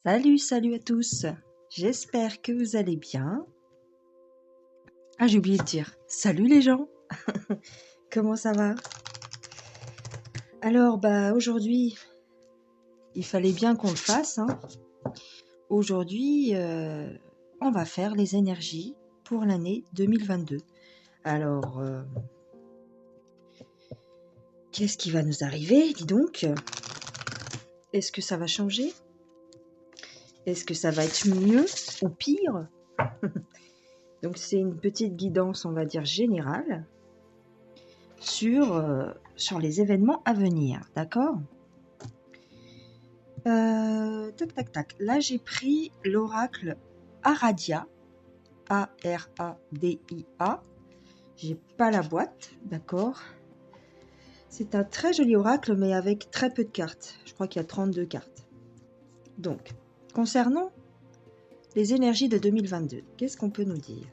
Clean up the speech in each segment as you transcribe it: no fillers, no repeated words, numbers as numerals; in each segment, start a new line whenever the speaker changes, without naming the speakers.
Salut, salut à tous. J'espère que vous allez bien. Ah, j'ai oublié de dire salut les gens. Comment ça va? Alors, aujourd'hui, il fallait bien qu'on le fasse, hein. Aujourd'hui, on va faire les énergies pour l'année 2022. Alors, qu'est-ce qui va nous arriver? Dis donc. Est-ce que ça va changer? Est-ce que ça va être mieux ou pire? Donc, c'est une petite guidance, on va dire, générale sur les événements à venir, d'accord? Tac, tac, tac. Là, j'ai pris l'oracle Aradia, A-R-A-D-I-A. J'ai pas la boîte, d'accord? C'est un très joli oracle, mais avec très peu de cartes. Je crois qu'il y a 32 cartes. Donc, concernant les énergies de 2022, qu'est-ce qu'on peut nous dire?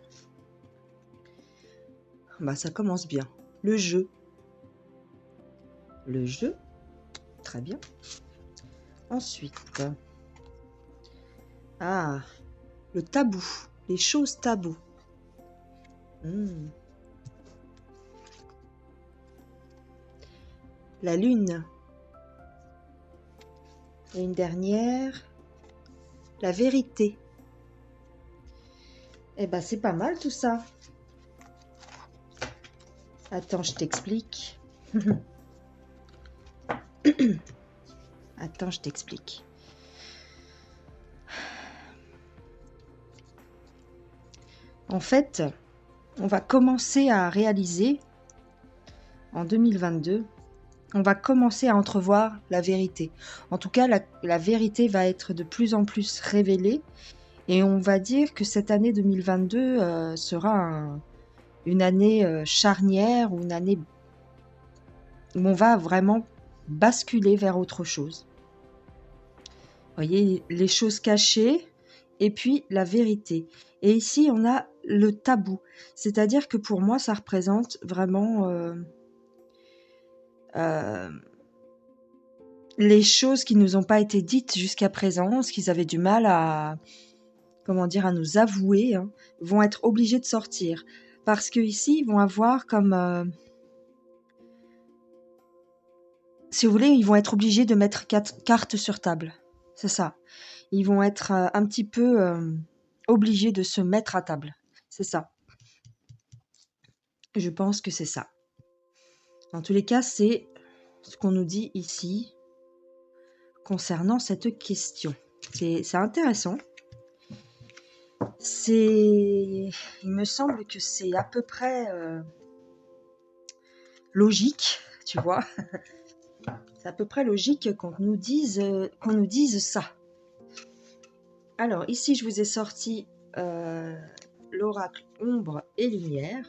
Ça commence bien. Le jeu. Le jeu, très bien. Ensuite, le tabou, les choses tabous. La lune. Et une dernière, la vérité. Eh ben, c'est pas mal tout ça. Attends, je t'explique. Attends, je t'explique. En fait, on va commencer à réaliser, en 2022, on va commencer à entrevoir la vérité. En tout cas, la vérité va être de plus en plus révélée. Et on va dire que cette année 2022 sera une année charnière, ou une année où on va vraiment basculer vers autre chose. Vous voyez, les choses cachées et puis la vérité. Et ici, on a le tabou. C'est-à-dire que pour moi, ça représente vraiment les choses qui nous ont pas été dites jusqu'à présent, ce qu'ils avaient du mal à nous avouer, hein, vont être obligés de sortir. Parce que ici, ils vont avoir comme... si vous voulez, ils vont être obligés de mettre 4 cartes sur table. C'est ça. Ils vont être un petit peu obligés de se mettre à table. C'est ça. Je pense que c'est ça. Dans tous les cas, c'est ce qu'on nous dit ici concernant cette question. C'est intéressant. Il me semble que c'est à peu près logique, tu vois. C'est à peu près logique qu'on nous dise ça. Alors, ici, je vous ai sorti l'oracle ombre et lumière.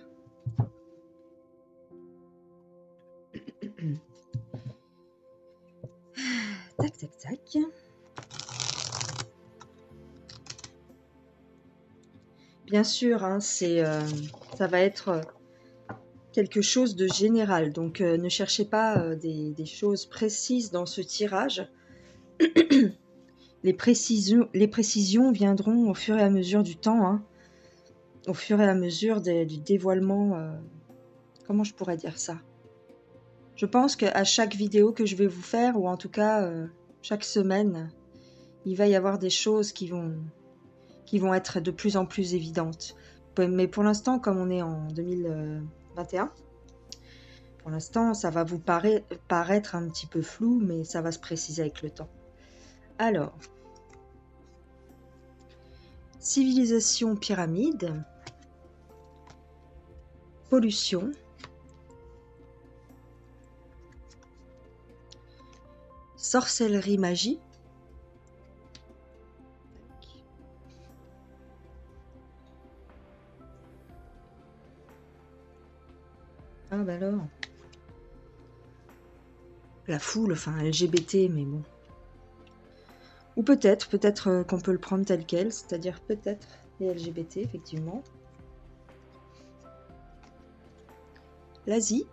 Tac, tac, tac. Bien sûr, hein, ça va être quelque chose de général. Donc, ne cherchez pas des choses précises dans ce tirage. Les précisions viendront au fur et à mesure du temps, hein, au fur et à mesure du dévoilement. Comment je pourrais dire ça? Je pense qu'à chaque vidéo que je vais vous faire, ou en tout cas chaque semaine, il va y avoir des choses qui vont être de plus en plus évidentes. Mais pour l'instant, comme on est en 2021, pour l'instant, ça va vous paraître un petit peu flou, mais ça va se préciser avec le temps. Alors, civilisation pyramide, pollution, sorcellerie magie, ah bah alors, la foule, enfin LGBT, mais bon. Ou peut-être qu'on peut le prendre tel quel, c'est-à-dire peut-être les LGBT, effectivement. L'Asie.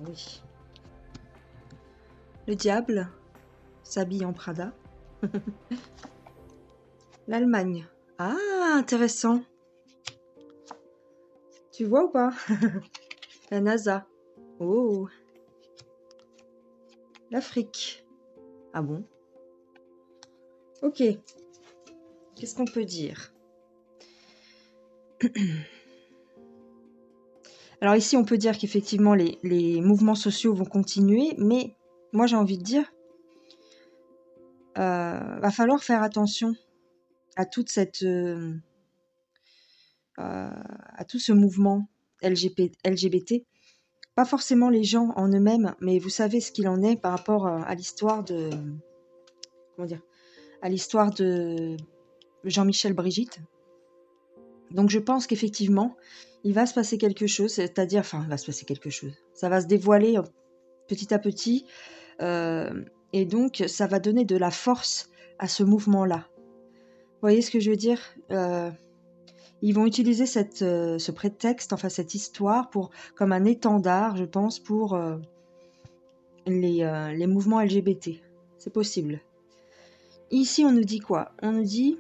Oui. Le diable s'habille en Prada. L'Allemagne. Ah, intéressant. Tu vois ou pas? La NASA. Oh. L'Afrique. Ah bon? Ok. Qu'est-ce qu'on peut dire? Alors ici, on peut dire qu'effectivement, les mouvements sociaux vont continuer, mais moi, j'ai envie de dire, va falloir faire attention à toute cette, à tout ce mouvement LGBT. Pas forcément les gens en eux-mêmes, mais vous savez ce qu'il en est par rapport à l'histoire de, comment dire, à l'histoire de Jean-Michel Brigitte. Donc je pense qu'effectivement, il va se passer quelque chose, c'est-à-dire, enfin, il va se passer quelque chose. Ça va se dévoiler petit à petit, et donc ça va donner de la force à ce mouvement-là. Vous voyez ce que je veux dire? Ils vont utiliser ce prétexte, enfin cette histoire, comme un étendard, je pense, pour les mouvements LGBT. C'est possible. Ici, on nous dit quoi? On nous dit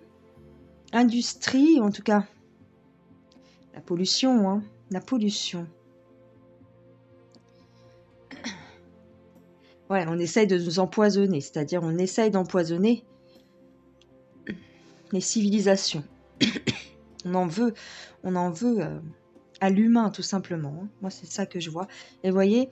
industrie, en tout cas la pollution, hein, la pollution. Ouais, on essaye de nous empoisonner, c'est-à-dire on essaye d'empoisonner les civilisations. On en veut à l'humain, tout simplement, hein. Moi, c'est ça que je vois. Et vous voyez,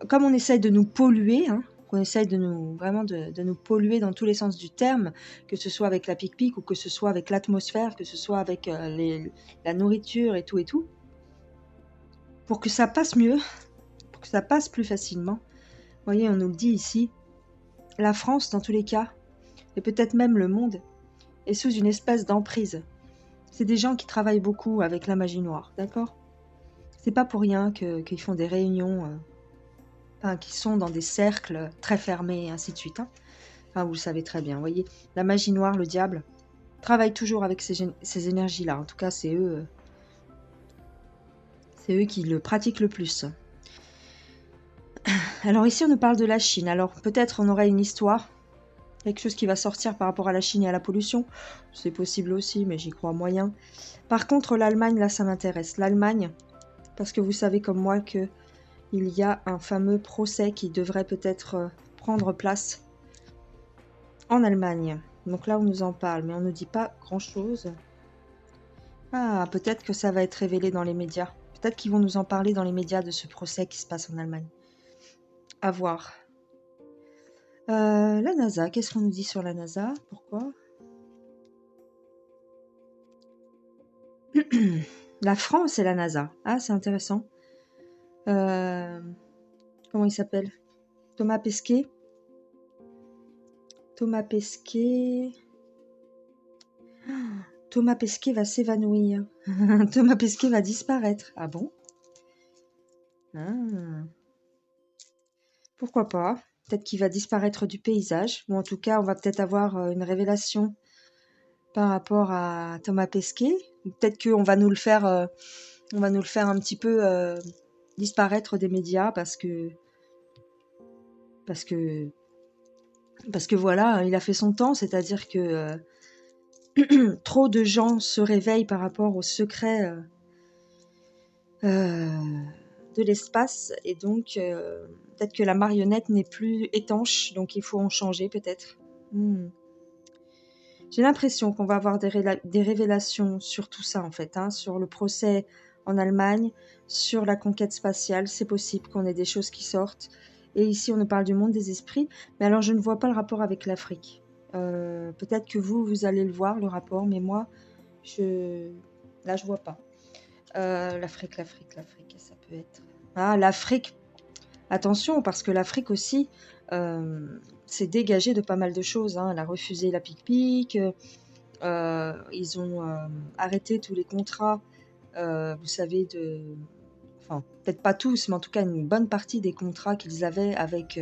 comme on essaye de nous polluer, hein, on essaye de nous polluer dans tous les sens du terme, que ce soit avec la pic-pic ou que ce soit avec l'atmosphère, que ce soit avec la nourriture et tout, pour que ça passe mieux, pour que ça passe plus facilement. Vous voyez, on nous le dit ici, la France, dans tous les cas, et peut-être même le monde, est sous une espèce d'emprise. C'est des gens qui travaillent beaucoup avec la magie noire, d'accord? C'est pas pour rien qu'ils font des réunions, qui sont dans des cercles très fermés et ainsi de suite, hein. Enfin, vous le savez très bien, vous voyez. La magie noire, le diable, travaille toujours avec ces énergies-là. En tout cas, c'est eux qui le pratiquent le plus. Alors ici, on nous parle de la Chine. Alors peut-être on aurait une histoire, quelque chose qui va sortir par rapport à la Chine et à la pollution. C'est possible aussi, mais j'y crois moyen. Par contre, l'Allemagne, là, ça m'intéresse. L'Allemagne, parce que vous savez comme moi que il y a un fameux procès qui devrait peut-être prendre place en Allemagne. Donc là, on nous en parle, mais on ne nous dit pas grand-chose. Ah, peut-être que ça va être révélé dans les médias. Peut-être qu'ils vont nous en parler dans les médias de ce procès qui se passe en Allemagne. À voir. La NASA, qu'est-ce qu'on nous dit sur la NASA? Pourquoi? La France et la NASA. Ah, c'est intéressant. Comment il s'appelle? Thomas Pesquet. Thomas Pesquet. Thomas Pesquet va s'évanouir. Thomas Pesquet va disparaître. Ah bon? Ah. Pourquoi pas? Peut-être qu'il va disparaître du paysage. Ou en tout cas, on va peut-être avoir une révélation par rapport à Thomas Pesquet. Peut-être qu'on va nous le faire, on va nous le faire un petit peu disparaître des médias parce que voilà, il a fait son temps, c'est-à-dire que trop de gens se réveillent par rapport aux secrets de l'espace et donc peut-être que la marionnette n'est plus étanche, donc il faut en changer peut-être. J'ai l'impression qu'on va avoir des révélations sur tout ça en fait, hein, sur le procès en Allemagne, sur la conquête spatiale. C'est possible qu'on ait des choses qui sortent. Et ici, on nous parle du monde des esprits. Mais alors, je ne vois pas le rapport avec l'Afrique. Peut-être que vous allez le voir, le rapport, mais moi, là, je vois pas. L'Afrique, ça peut être... Ah, l'Afrique. Attention, parce que l'Afrique aussi s'est dégagée de pas mal de choses, hein. Elle a refusé la pic-pic, ils ont arrêté tous les contrats, vous savez, enfin, peut-être pas tous, mais en tout cas une bonne partie des contrats qu'ils avaient avec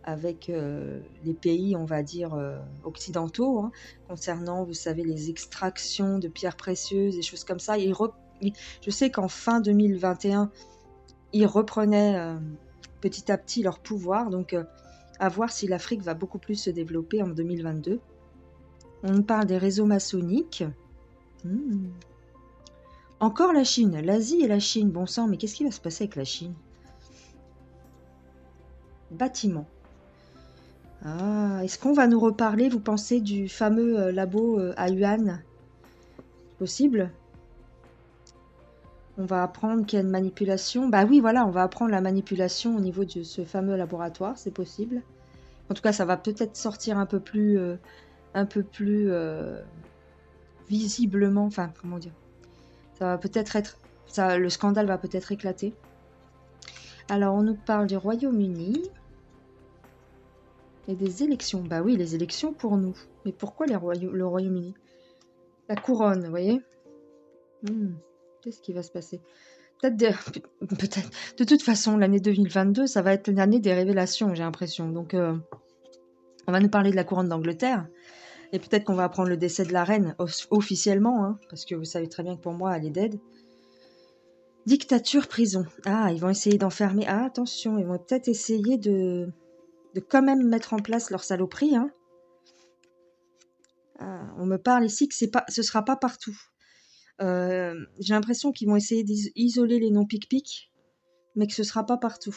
les pays, on va dire, occidentaux, hein, concernant, vous savez, les extractions de pierres précieuses, des choses comme ça. Je sais qu'en fin 2021, ils reprenaient petit à petit leur pouvoir. Donc, à voir si l'Afrique va beaucoup plus se développer en 2022. On nous parle des réseaux maçonniques. Hmm. Encore la Chine, l'Asie et la Chine. Bon sang, mais qu'est-ce qui va se passer avec la Chine? Bâtiment. Ah, est-ce qu'on va nous reparler, vous pensez, du fameux labo à Yuan? Possible? On va apprendre qu'il y a une manipulation. Bah oui, voilà, on va apprendre la manipulation au niveau de ce fameux laboratoire, c'est possible. En tout cas, ça va peut-être sortir un peu plus visiblement. Enfin, comment dire? Ça va peut-être être, ça, le scandale va peut-être éclater. Alors, on nous parle du Royaume-Uni et des élections. Bah oui, les élections pour nous. Mais pourquoi le Royaume-Uni? La couronne, vous voyez? Qu'est-ce qui va se passer? Peut-être. De toute façon, l'année 2022, ça va être l'année des révélations, j'ai l'impression. Donc, on va nous parler de la couronne d'Angleterre. Et peut-être qu'on va apprendre le décès de la reine officiellement, hein, parce que vous savez très bien que pour moi, elle est dead. Dictature, prison. Ah, ils vont essayer d'enfermer. Ah, attention, ils vont peut-être essayer de quand même mettre en place leur saloperie. Hein. Ah, on me parle ici que ce sera pas partout. J'ai l'impression qu'ils vont essayer d'isoler les non-pic-pic, mais que ce sera pas partout.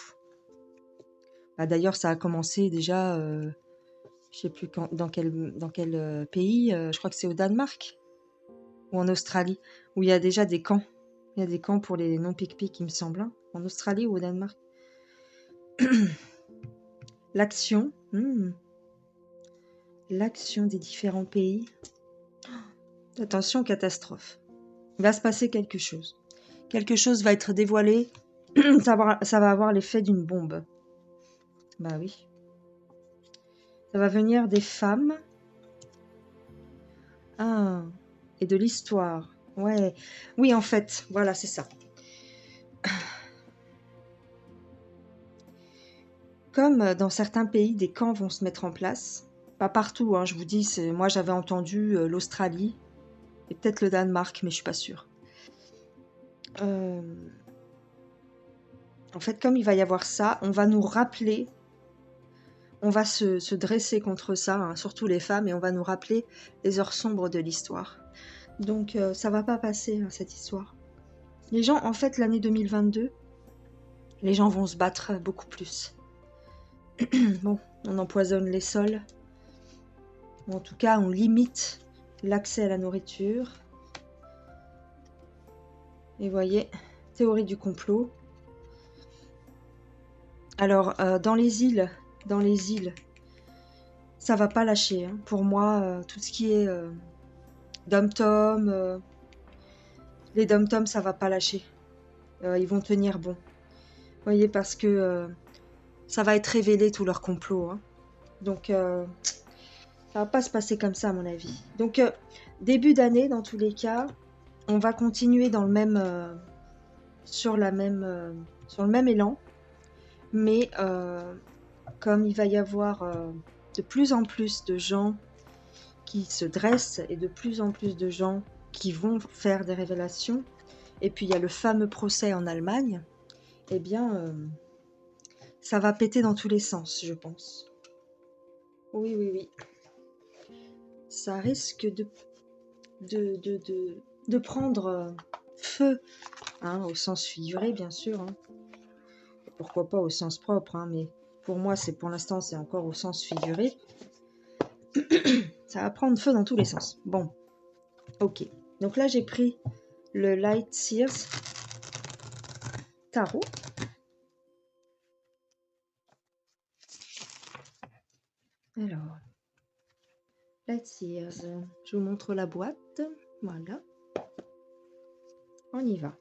Bah, d'ailleurs, ça a commencé déjà, je sais plus dans quel pays, je crois que c'est au Danemark ou en Australie, où il y a déjà des camps. Il y a des camps pour les non-pic-pic, il me semble, hein, en Australie ou au Danemark. L'action, l'action des différents pays. Attention, catastrophe. Il va se passer quelque chose. Quelque chose va être dévoilé. Ça va avoir l'effet d'une bombe. Bah oui. Ça va venir des femmes. Ah, et de l'histoire. Ouais. Oui, en fait, voilà, c'est ça. Comme dans certains pays, des camps vont se mettre en place. Pas partout, hein, je vous dis, moi j'avais entendu l'Australie et peut-être le Danemark, mais je suis pas sûre. En fait, comme il va y avoir ça, on va nous rappeler, on va se dresser contre ça, hein, surtout les femmes, et on va nous rappeler les heures sombres de l'histoire. Donc ça va pas passer, hein, cette histoire. Les gens, en fait, l'année 2022, les gens vont se battre beaucoup plus. Bon, on empoisonne les sols. Ou en tout cas, on limite l'accès à la nourriture. Et voyez, théorie du complot. Alors, dans les îles, ça va pas lâcher. Hein. Pour moi, tout ce qui est dom-tom, les dom-tom, ça va pas lâcher. Ils vont tenir bon. Vous voyez, parce que ça va être révélé tout leur complot. Hein. Donc, ça va pas se passer comme ça, à mon avis. Donc, début d'année, dans tous les cas, on va continuer dans le même, sur le même élan. Mais comme il va y avoir de plus en plus de gens qui se dressent et de plus en plus de gens qui vont faire des révélations, et puis il y a le fameux procès en Allemagne, eh bien, ça va péter dans tous les sens, je pense. Oui, oui, oui. Ça risque de prendre feu, hein, au sens figuré, bien sûr. Hein. Pourquoi pas au sens propre, hein, mais pour moi, pour l'instant, c'est encore au sens figuré. Ça va prendre feu dans tous les sens. Bon, ok. Donc là, j'ai pris le Light Sears Tarot. Alors, Light Sears, je vous montre la boîte. Voilà. On y va.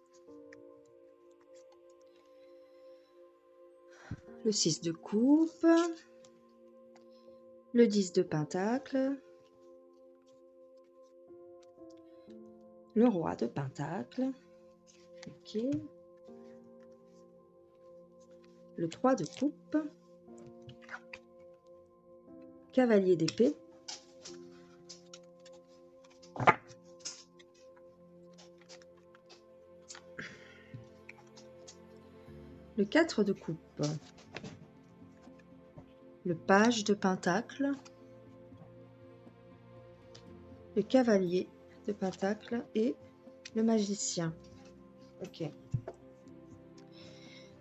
Le 6 de coupe. Le 10 de pentacle. Le roi de pentacle. Ok. Le 3 de coupe. Cavalier d'épée. le 4 de coupe, le page de pentacle, le cavalier de pentacle et le magicien. Ok.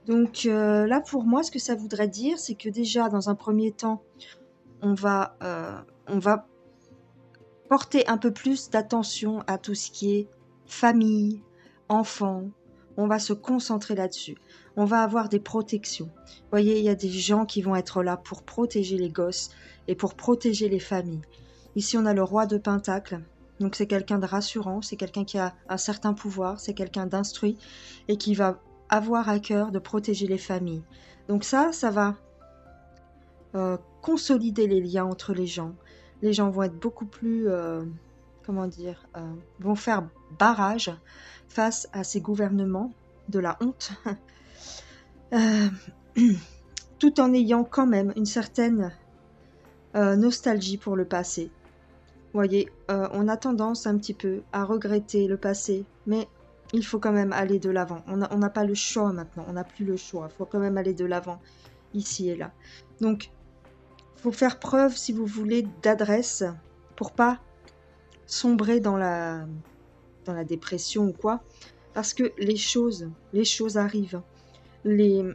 Donc là, pour moi, ce que ça voudrait dire, c'est que déjà, dans un premier temps, on va porter un peu plus d'attention à tout ce qui est famille, enfants. On va se concentrer là-dessus. On va avoir des protections. Vous voyez, il y a des gens qui vont être là pour protéger les gosses et pour protéger les familles. Ici, on a le roi de Pentacle. Donc, c'est quelqu'un de rassurant, c'est quelqu'un qui a un certain pouvoir, c'est quelqu'un d'instruit et qui va avoir à cœur de protéger les familles. Donc ça va consolider les liens entre les gens. Les gens vont être beaucoup plus, comment dire, vont faire barrage face à ces gouvernements de la honte, tout en ayant quand même une certaine nostalgie pour le passé. Vous voyez, on a tendance un petit peu à regretter le passé, mais il faut quand même aller de l'avant. On n'a pas le choix maintenant, on n'a plus le choix. Il faut quand même aller de l'avant, ici et là. Donc, il faut faire preuve, si vous voulez, d'adresse pour pas sombrer dans la dépression ou quoi. Parce que les choses arrivent. Les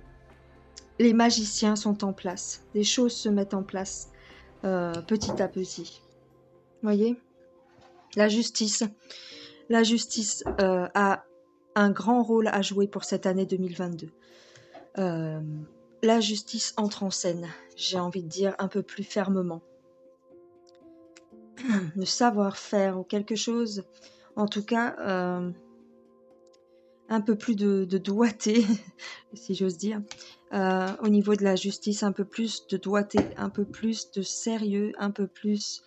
magiciens sont en place. Les choses se mettent en place petit à petit. Vous voyez ? La justice a un grand rôle à jouer pour cette année 2022. La justice entre en scène, j'ai envie de dire un peu plus fermement. Le savoir-faire ou quelque chose, en tout cas, un peu plus de doigté, si j'ose dire, au niveau de la justice, un peu plus de doigté, un peu plus de sérieux, un peu plus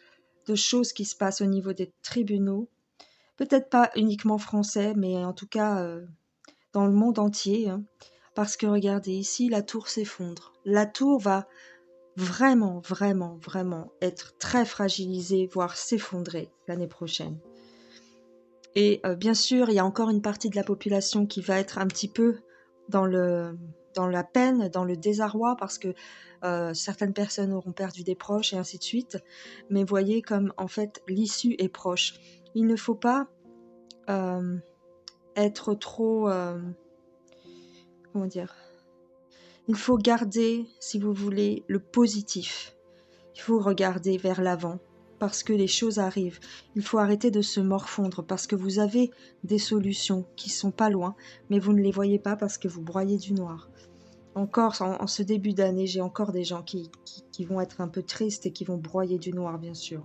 de choses qui se passent au niveau des tribunaux. Peut-être pas uniquement français, mais en tout cas dans le monde entier. Hein, parce que regardez, ici, la tour s'effondre. La tour va vraiment, vraiment, vraiment être très fragilisée, voire s'effondrer l'année prochaine. Et bien sûr, il y a encore une partie de la population qui va être un petit peu dans la peine, dans le désarroi, parce que certaines personnes auront perdu des proches et ainsi de suite. Mais voyez comme en fait l'issue est proche. Il ne faut pas être trop... comment dire ? Il faut garder, si vous voulez, le positif. Il faut regarder vers l'avant parce que les choses arrivent. Il faut arrêter de se morfondre parce que vous avez des solutions qui sont pas loin, mais vous ne les voyez pas parce que vous broyez du noir. Encore, en ce début d'année, j'ai encore des gens qui vont être un peu tristes et qui vont broyer du noir, bien sûr.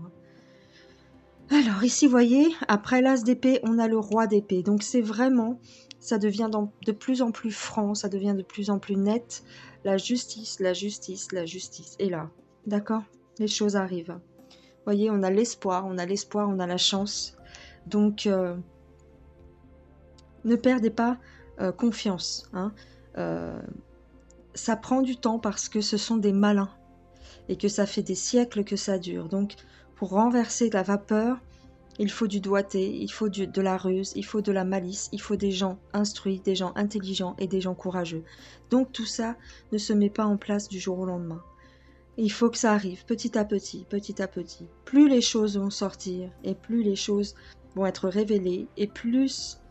Alors ici, vous voyez, après l'as d'épée, on a le roi d'épée. Donc c'est vraiment, ça devient de plus en plus franc, ça devient de plus en plus net. La justice, la justice, la justice. Et là, d'accord ? Les choses arrivent. Vous voyez, on a l'espoir, on a la chance. Donc, ne perdez pas confiance. Hein. Ça prend du temps parce que ce sont des malins et que ça fait des siècles que ça dure. Donc, pour renverser la vapeur, il faut du doigté, il faut de la ruse, il faut de la malice, il faut des gens instruits, des gens intelligents et des gens courageux. Donc, tout ça ne se met pas en place du jour au lendemain. Il faut que ça arrive petit à petit, petit à petit. Plus les choses vont sortir et plus les choses vont être révélées et plus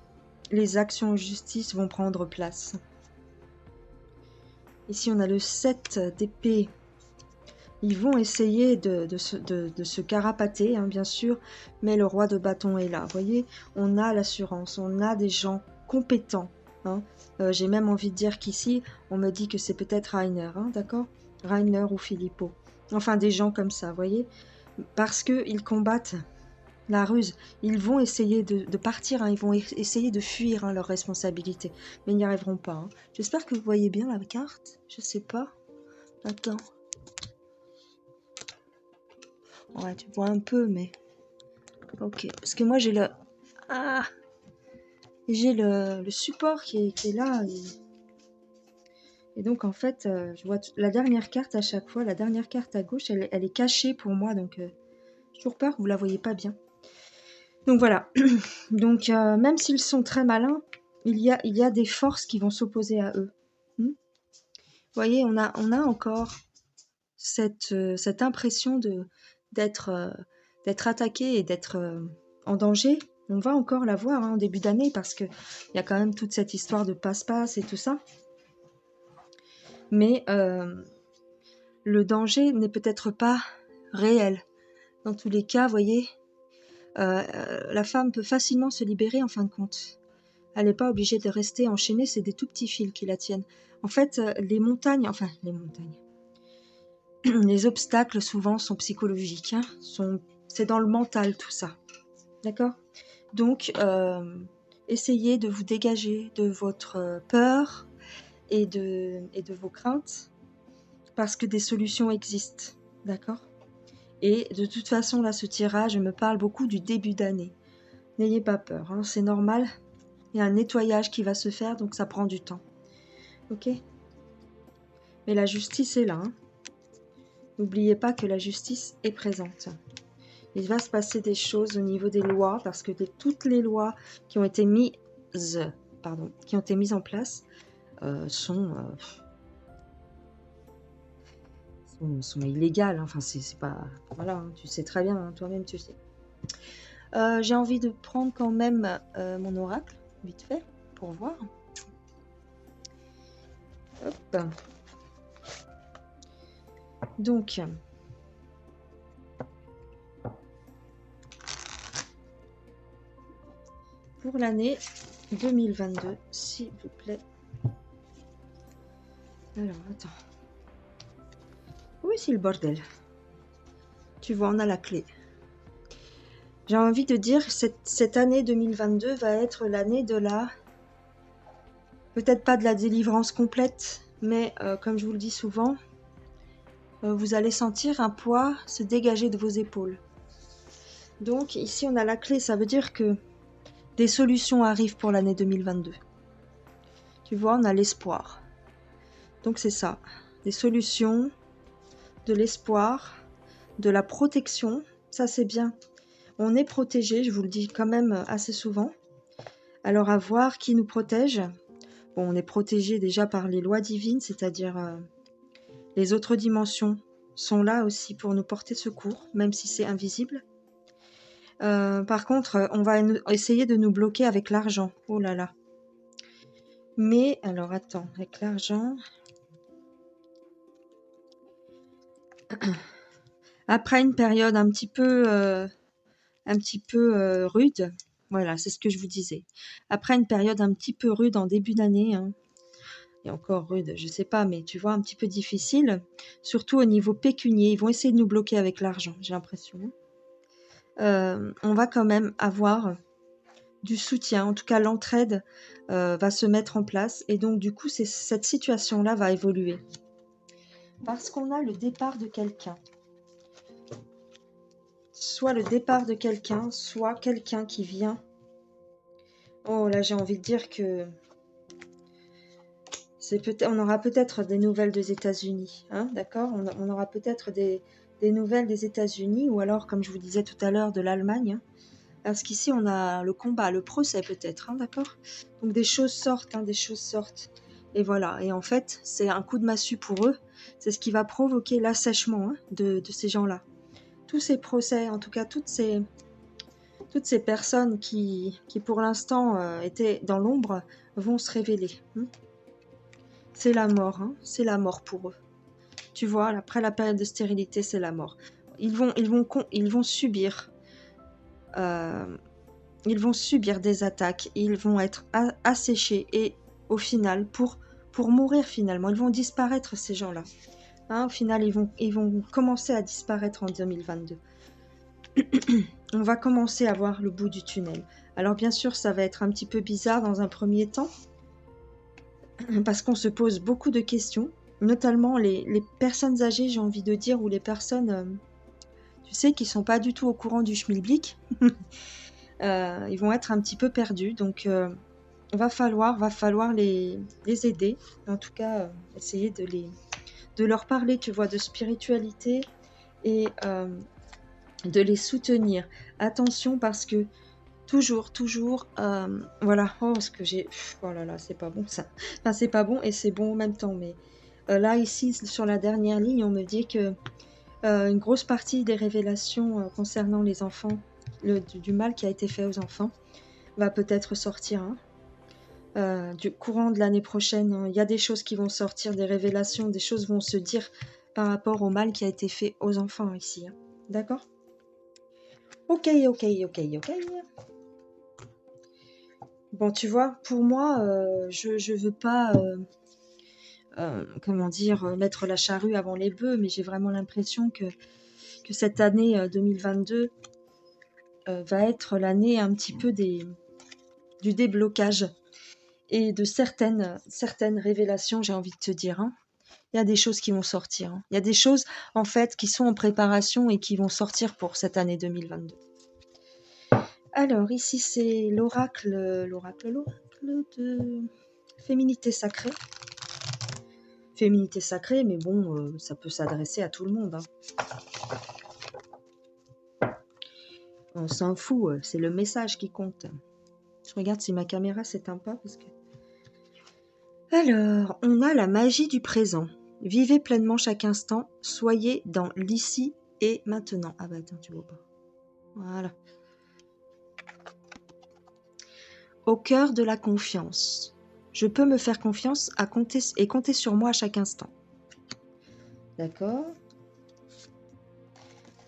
les actions en justice vont prendre place. Ici, on a le 7 d'épée. Ils vont essayer de se carapater, hein, bien sûr, mais le roi de bâton est là. Vous voyez, on a l'assurance, on a des gens compétents. Hein. J'ai même envie de dire qu'ici, on me dit que c'est peut-être Rainer, hein, d'accord ? Rainer ou Filippo. Enfin, des gens comme ça, vous voyez ? Parce qu'ils combattent la ruse. Ils vont essayer de partir, hein, ils vont essayer de fuir hein, leurs responsabilités, mais ils n'y arriveront pas. Hein. J'espère que vous voyez bien la carte. Je sais pas. Attends. Ouais, tu vois un peu, mais... Ok, parce que moi j'ai le... Ah, j'ai le support qui est là. Et donc en fait, je vois la dernière carte à chaque fois, la dernière carte à gauche, elle est cachée pour moi, donc j'ai toujours peur que vous la voyez pas bien. Donc voilà, donc même s'ils sont très malins, il y a des forces qui vont s'opposer à eux. voyez, on a encore cette impression d'être d'être attaqué et d'être en danger. On va encore la voir en début d'année parce que il y a quand même toute cette histoire de passe-passe et tout ça. Mais le danger n'est peut-être pas réel. Dans tous les cas, voyez, la femme peut facilement se libérer en fin de compte. Elle n'est pas obligée de rester enchaînée, c'est des tout petits fils qui la tiennent. En fait, les montagnes, les obstacles souvent sont psychologiques, hein, c'est dans le mental tout ça. D'accord? Donc, essayez de vous dégager de votre peur et de vos craintes parce que des solutions existent. D'accord? Et de toute façon, là, ce tirage me parle beaucoup du début d'année. N'ayez pas peur, hein, c'est normal. Il y a un nettoyage qui va se faire, donc ça prend du temps. Ok? Mais la justice est là. Hein. N'oubliez pas que la justice est présente. Il va se passer des choses au niveau des lois, parce que toutes les lois qui ont été mises en place sont illégales. Enfin, c'est pas... Voilà, hein, tu sais très bien, hein, toi-même tu sais. J'ai envie de prendre quand même mon oracle, vite fait, pour voir. Hop. Donc, pour l'année 2022, s'il vous plaît. Alors, attends. Où est-ce le bordel? Tu vois, on a la clé. J'ai envie de dire que cette année 2022 va être l'année de la... Peut-être pas de la délivrance complète, mais comme je vous le dis souvent, vous allez sentir un poids se dégager de vos épaules. Donc ici on a la clé, ça veut dire que des solutions arrivent pour l'année 2022. Tu vois, on a l'espoir. Donc c'est ça, des solutions, de l'espoir, de la protection, ça c'est bien. On est protégé, je vous le dis quand même assez souvent. Alors à voir qui nous protège. Bon, on est protégé déjà par les lois divines, c'est-à-dire les autres dimensions sont là aussi pour nous porter secours, même si c'est invisible. Par contre, on va essayer de nous bloquer avec l'argent. Oh là là. Mais, alors attends, avec l'argent... Après une période un petit peu rude, voilà, c'est ce que je vous disais. Après une période un petit peu rude en début d'année, hein, et encore rude, je sais pas, mais tu vois, un petit peu difficile, surtout au niveau pécunier, ils vont essayer de nous bloquer avec l'argent, j'ai l'impression. On va quand même avoir du soutien, en tout cas l'entraide va se mettre en place, et donc du coup, cette situation-là va évoluer. Parce qu'on a le départ de quelqu'un. Soit le départ de quelqu'un, soit quelqu'un qui vient. Oh là, j'ai envie de dire que on aura peut-être des nouvelles des États-Unis, hein, d'accord? On aura peut-être des nouvelles des États-Unis, ou alors, comme je vous disais tout à l'heure, de l'Allemagne. Hein, parce qu'ici, on a le combat, le procès peut-être, hein, d'accord? Donc des choses sortent, hein, des choses sortent. Et voilà, et en fait, c'est un coup de massue pour eux. C'est ce qui va provoquer l'assèchement, hein, de ces gens-là. Tous ces procès, en tout cas toutes ces personnes qui pour l'instant étaient dans l'ombre, vont se révéler. Hein. C'est la mort, hein, c'est la mort pour eux. Tu vois, après la période de stérilité, c'est la mort. Ils vont subir des attaques, ils vont être asséchés et au final, pour mourir finalement, ils vont disparaître ces gens-là. Hein, au final, ils vont commencer à disparaître en 2022. On va commencer à voir le bout du tunnel. Alors bien sûr, ça va être un petit peu bizarre dans un premier temps, parce qu'on se pose beaucoup de questions, notamment les personnes âgées, j'ai envie de dire, ou les personnes, tu sais, qui sont pas du tout au courant du schmilblick. Ils vont être un petit peu perdus, donc va falloir les aider, en tout cas essayer de leur parler, tu vois, de spiritualité et de les soutenir. Attention parce que toujours, voilà, oh, ce que j'ai, oh là là, c'est pas bon ça. Enfin, c'est pas bon et c'est bon en même temps, mais Là, ici, sur la dernière ligne, on me dit que une grosse partie des révélations concernant les enfants, du mal qui a été fait aux enfants, va peut-être sortir. Du courant de l'année prochaine, hein. Il y a des choses qui vont sortir, des révélations, des choses vont se dire par rapport au mal qui a été fait aux enfants ici. Hein. D'accord? Ok. Bon, tu vois, pour moi, je veux pas, comment dire, mettre la charrue avant les bœufs, mais j'ai vraiment l'impression que cette année 2022 va être l'année un petit peu du déblocage et de certaines révélations, j'ai envie de te dire. Hein. Il y a des choses qui vont sortir. Hein. Il y a des choses, en fait, qui sont en préparation et qui vont sortir pour cette année 2022. Alors, ici, c'est l'oracle de féminité sacrée. Féminité sacrée, mais bon, ça peut s'adresser à tout le monde. Hein. On s'en fout, c'est le message qui compte. Je regarde si ma caméra s'éteint pas parce que... Alors, on a la magie du présent. Vivez pleinement chaque instant, soyez dans l'ici et maintenant. Ah bah attends, tu vois pas. Voilà. Au cœur de la confiance. Je peux me faire confiance à compter et compter sur moi à chaque instant. D'accord.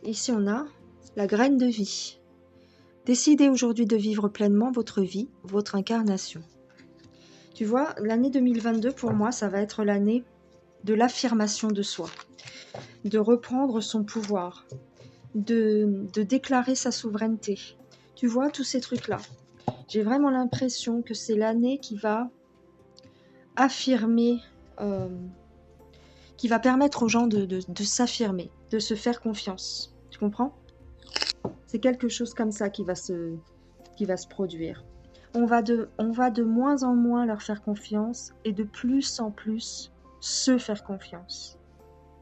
Ici, on a la graine de vie. Décidez aujourd'hui de vivre pleinement votre vie, votre incarnation. Tu vois, l'année 2022, pour moi, ça va être l'année de l'affirmation de soi, de reprendre son pouvoir, de déclarer sa souveraineté. Tu vois, tous ces trucs-là. J'ai vraiment l'impression que c'est l'année qui va affirmer, qui va permettre aux gens de s'affirmer, de se faire confiance. Tu comprends? C'est quelque chose comme ça qui va se produire. On va de moins en moins leur faire confiance et de plus en plus se faire confiance.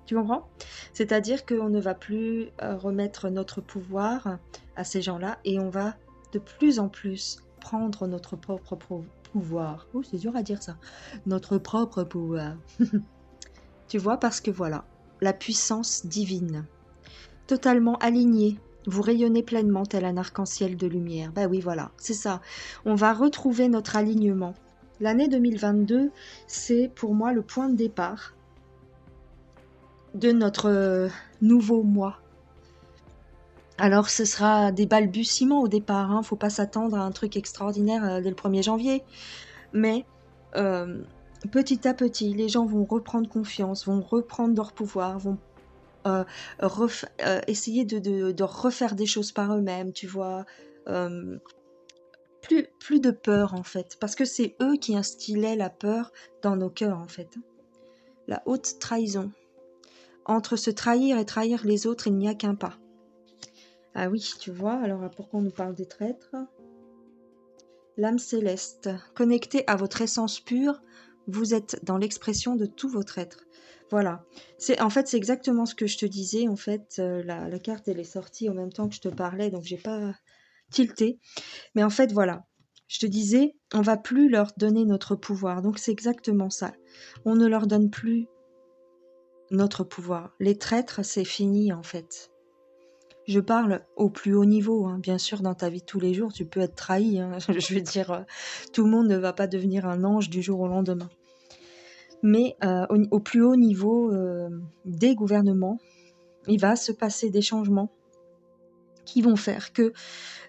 Tu comprends? C'est-à-dire qu'on ne va plus remettre notre pouvoir à ces gens-là et on va de plus en plus prendre notre propre pouvoir. Oh, c'est dur à dire ça. Notre propre pouvoir. Tu vois, parce que voilà, la puissance divine, totalement alignée, vous rayonnez pleinement tel un arc-en-ciel de lumière. Ben oui, voilà, c'est ça. On va retrouver notre alignement. L'année 2022, c'est pour moi le point de départ de notre nouveau moi. Alors, ce sera des balbutiements au départ. Hein. Faut pas s'attendre à un truc extraordinaire dès le 1er janvier. Mais petit à petit, les gens vont reprendre confiance, vont reprendre leur pouvoir, vont essayer de refaire des choses par eux-mêmes, tu vois. Plus de peur, en fait. Parce que c'est eux qui instillaient la peur dans nos cœurs, en fait. La haute trahison. Entre se trahir et trahir les autres, il n'y a qu'un pas. Ah oui, tu vois, alors pourquoi on nous parle des traîtres? L'âme céleste. Connectée à votre essence pure, vous êtes dans l'expression de tout votre être. Voilà. En fait, c'est exactement ce que je te disais. En fait, la carte, elle est sortie en même temps que je te parlais, donc j'ai pas tilté. Mais en fait, voilà. Je te disais, on va plus leur donner notre pouvoir. Donc c'est exactement ça. On ne leur donne plus notre pouvoir. Les traîtres, c'est fini en fait. Je parle au plus haut niveau, hein. Bien sûr, dans ta vie de tous les jours, tu peux être trahi. Hein. Je veux dire, tout le monde ne va pas devenir un ange du jour au lendemain. Mais au plus haut niveau des gouvernements, il va se passer des changements qui vont faire que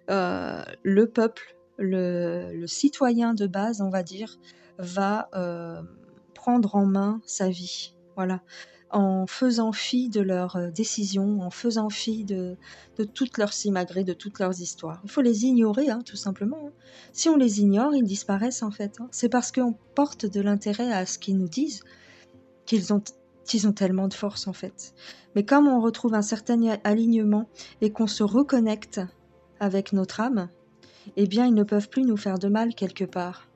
le peuple, le citoyen de base, on va dire, va prendre en main sa vie. Voilà. En faisant fi de leurs décisions, en faisant fi de toutes leurs simagrées, de toutes leurs histoires. Il faut les ignorer, hein, tout simplement. Hein. Si on les ignore, ils disparaissent en fait. Hein. C'est parce qu'on porte de l'intérêt à ce qu'ils nous disent qu'ils ont tellement de force en fait. Mais comme on retrouve un certain alignement et qu'on se reconnecte avec notre âme, eh bien ils ne peuvent plus nous faire de mal quelque part.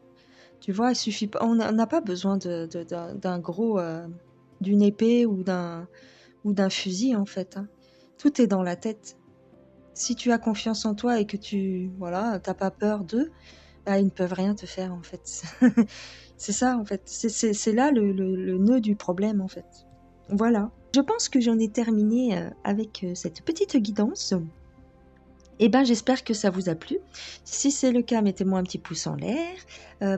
Tu vois, il suffit pas, on n'a pas besoin d'un gros, d'une épée ou d'un fusil en fait. Hein. Tout est dans la tête. Si tu as confiance en toi et que t'as pas peur d'eux, bah, ils ne peuvent rien te faire en fait. C'est ça, en fait. C'est là le nœud du problème, en fait. Voilà. Je pense que j'en ai terminé avec cette petite guidance. Eh ben, j'espère que ça vous a plu. Si c'est le cas, mettez-moi un petit pouce en l'air,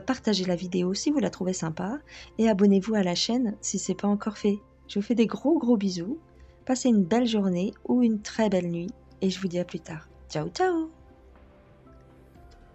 partagez la vidéo si vous la trouvez sympa, et abonnez-vous à la chaîne si c'est pas encore fait. Je vous fais des gros bisous, passez une belle journée ou une très belle nuit, et je vous dis à plus tard. Ciao ciao!